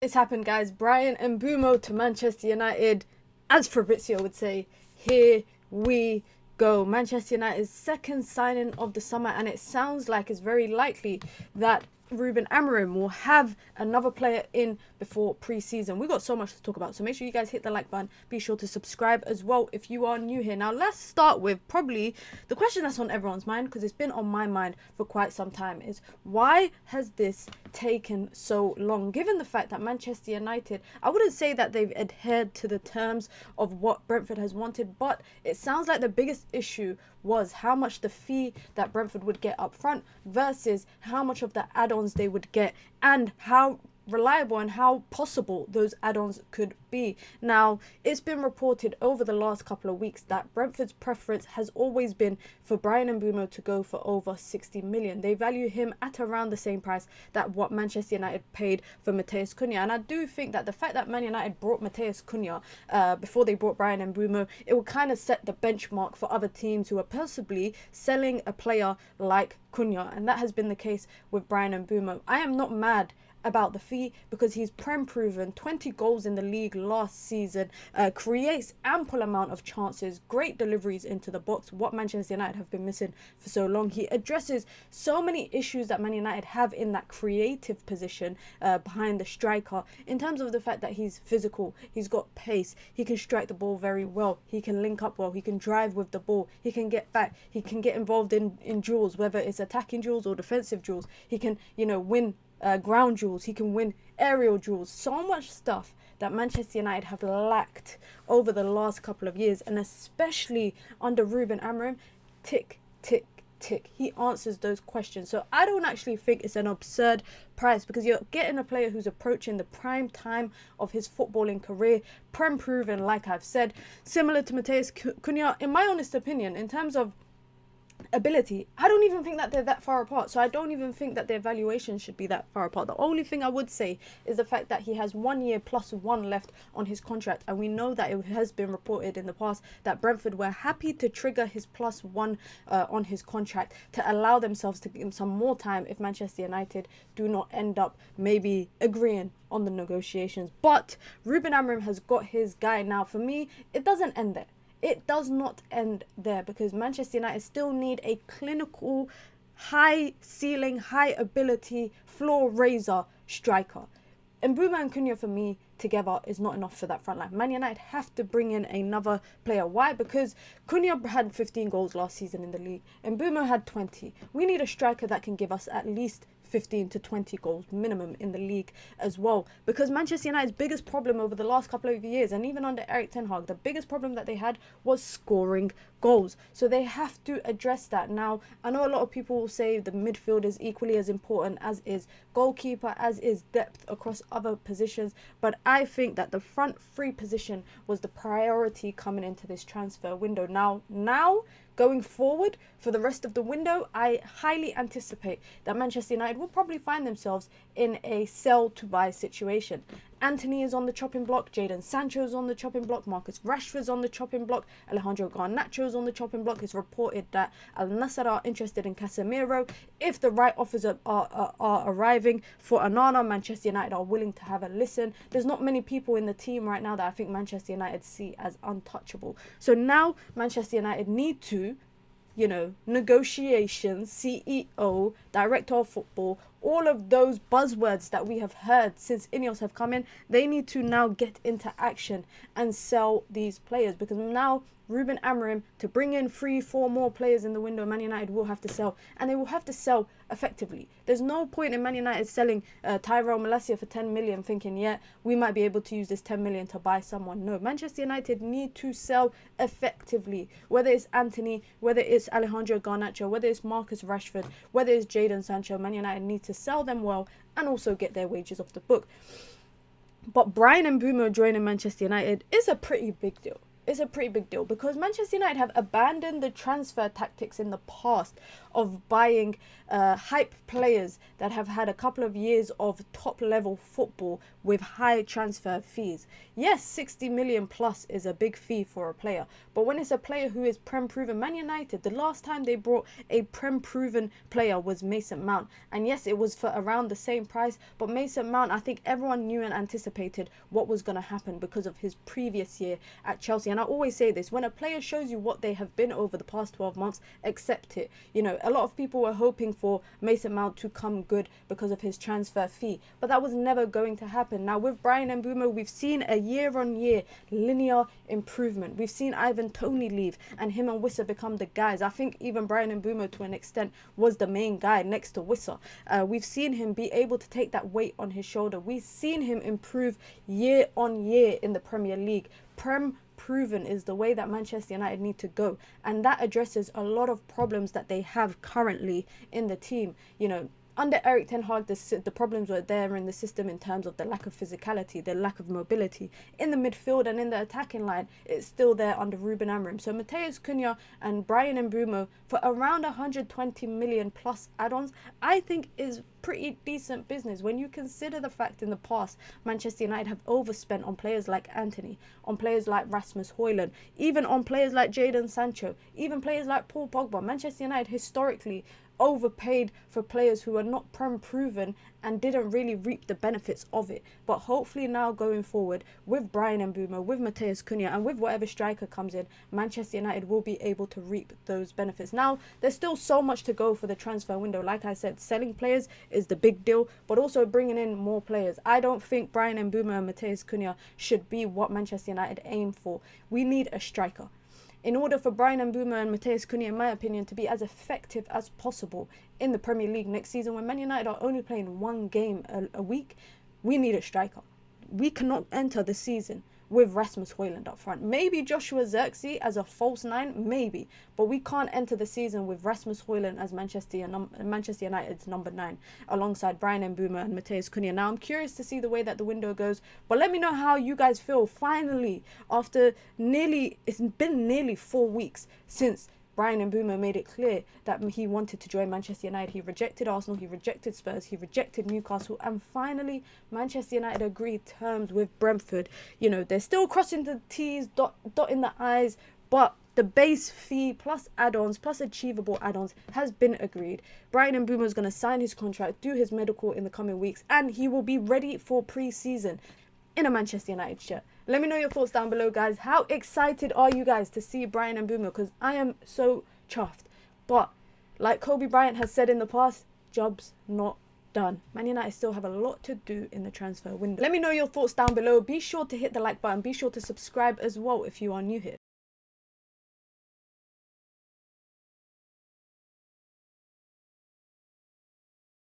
It's happened, guys. BRYAN and MBEUMO to Manchester United. As Fabrizio would say, here we go. Manchester United's second signing of the summer, and it sounds like it's very likely that Ruben Amorim will have another player in before pre-season. We've got so much to talk about, so make sure you guys hit the like button. Be sure to subscribe as well if you are new here. Now, let's start with probably the question that's on everyone's mind, because it's been on my mind for quite some time, is why has this taken so long? Given the fact that Manchester United, I wouldn't say that they've adhered to the terms of what Brentford has wanted, but it sounds like the biggest issue was how much the fee that Brentford would get up front versus how much of the add-ons they would get, and how reliable and how possible those add-ons could be. Now, it's been reported over the last couple of weeks that Brentford's preference has always been for BRYAN MBEUMO to go for over 60 million. They value him at around the same price that what Manchester United paid for Matheus Cunha. And I do think that the fact that Man United brought Matheus Cunha before they brought BRYAN MBEUMO, it will kind of set the benchmark for other teams who are possibly selling a player like Cunha. And that has been the case with BRYAN MBEUMO. I am not mad about the fee because he's prem proven, 20 goals in the league last season, creates ample amount of chances, great deliveries into the box, what Manchester United have been missing for so long. He addresses so many issues that Man United have in that creative position behind the striker, in terms of the fact that he's physical, he's got pace, he can strike the ball very well, he can link up well, he can drive with the ball, he can get back, he can get involved in duels, whether it's attacking duels or defensive duels, he can, win ground duels, he can win aerial duels. So much stuff that Manchester United have lacked over the last couple of years, and especially under Ruben Amorim. Tick, tick, tick. He answers those questions. So I don't actually think it's an absurd price, because you're getting a player who's approaching the prime time of his footballing career, prem proven, like I've said, similar to Matheus Cunha, in my honest opinion, in terms of ability. I don't even think that they're that far apart, so I don't even think that their valuation should be that far apart. The only thing I would say is the fact that he has 1 year plus one left on his contract, and we know that it has been reported in the past that Brentford were happy to trigger his plus one on his contract to allow themselves to give him some more time if Manchester United do not end up maybe agreeing on the negotiations. But Ruben Amorim has got his guy. Now, for me, it doesn't end there. It does not end there, because Manchester United still need a clinical, high ceiling, high ability, floor raiser striker. And MBEUMO and Cunha, for me, together is not enough for that front line. Man United have to bring in another player. Why? Because Cunha had 15 goals last season in the league, and MBEUMO had 20. We need a striker that can give us at least 15 to 20 goals minimum in the league as well, because Manchester United's biggest problem over the last couple of years, and even under Erik ten Hag, the biggest problem that they had was scoring goals. So they have to address that. Now, I know a lot of people will say the midfield is equally as important as is goalkeeper, as is depth across other positions, but I think that the front three position was the priority coming into this transfer window. Now going forward for the rest of the window, I highly anticipate that Manchester United will probably find themselves in a sell to buy situation. Antony is on the chopping block, Jadon Sancho is on the chopping block, Marcus Rashford's on the chopping block, Alejandro Garnacho is on the chopping block. It's reported that Al Nassr are interested in Casemiro. If the right offers are arriving for Onana, Manchester United are willing to have a listen. There's not many people in the team right now that I think Manchester United see as untouchable. So now Manchester United need to, negotiations, CEO, director of football, all of those buzzwords that we have heard since Ineos have come in, they need to now get into action and sell these players, because now Ruben Amorim, to bring in 3-4 more players in the window, Man United will have to sell, and they will have to sell effectively. There's no point in Man United selling Tyrell Malacia for 10 million thinking, yeah, we might be able to use this 10 million to buy someone. No, Manchester United need to sell effectively, whether it's Antony, whether it's Alejandro Garnacho, whether it's Marcus Rashford, whether it's Jadon Sancho. Man United need to sell them well and also get their wages off the book. But BRYAN MBEUMO joining Manchester United is a pretty big deal. It's a pretty big deal, because Manchester United have abandoned the transfer tactics in the past of buying hype players that have had a couple of years of top level football with high transfer fees. Yes, 60 million plus is a big fee for a player, but when it's a player who is Prem proven, Man United, the last time they brought a Prem proven player was Mason Mount, and yes, it was for around the same price, but Mason Mount, I think everyone knew and anticipated what was going to happen because of his previous year at Chelsea. And I always say this, when a player shows you what they have been over the past 12 months, accept it. You know, a lot of people were hoping for Mason Mount to come good because of his transfer fee, but that was never going to happen. Now with BRYAN MBEUMO, we've seen a year-on-year linear improvement. We've seen Ivan Toney leave and him and Wissa become the guys. I think even BRYAN MBEUMO to an extent was the main guy next to Wissa. We've seen him be able to take that weight on his shoulder. We've seen him improve year on year in the Premier League. Prem proven is the way that Manchester United need to go, and that addresses a lot of problems that they have currently in the team. You know, under Eric Ten Hag, the problems were there in the system in terms of the lack of physicality, the lack of mobility. In the midfield and in the attacking line, it's still there under Ruben Amorim. So Matheus Cunha and BRYAN MBEUMO for around 120 million plus add-ons, I think is pretty decent business when you consider the fact in the past Manchester United have overspent on players like Antony, on players like Rasmus Højlund, even on players like Jadon Sancho, even players like Paul Pogba. Manchester United historically overpaid for players who are not Prem proven and didn't really reap the benefits of it. But hopefully now going forward with BRYAN MBEUMO, with Matheus Cunha, and with whatever striker comes in, Manchester United will be able to reap those benefits. Now there's still so much to go for the transfer window. Like I said, selling players is the big deal, but also bringing in more players. I don't think BRYAN MBEUMO and Matheus Cunha should be what Manchester United aim for. We need a striker. In order for BRYAN MBEUMO and Matheus Cunha, in my opinion, to be as effective as possible in the Premier League next season, when Man United are only playing one game a week, we need a striker. We cannot enter the season with Rasmus Højlund up front. Maybe Joshua Zirkzee as a false nine, maybe. But we can't enter the season with Rasmus Højlund as Manchester United's number 9, alongside BRYAN MBEUMO and Matheus Cunha. Now, I'm curious to see the way that the window goes, but let me know how you guys feel. Finally, after it's been nearly 4 weeks since BRYAN MBEUMO made it clear that he wanted to join Manchester United. He rejected Arsenal, he rejected Spurs, he rejected Newcastle, and finally Manchester United agreed terms with Brentford. You know, they're still crossing the T's, dotting the I's, but the base fee plus add-ons plus achievable add-ons has been agreed. BRYAN MBEUMO is going to sign his contract, do his medical in the coming weeks, and he will be ready for pre-season in a Manchester United shirt. Let me know your thoughts down below, guys. How excited are you guys to see BRYAN MBEUMO? Because I am so chuffed. But like Kobe Bryant has said in the past, job's not done. Man United still have a lot to do in the transfer window. Let me know your thoughts down below. Be sure to hit the like button. Be sure to subscribe as well if you are new here.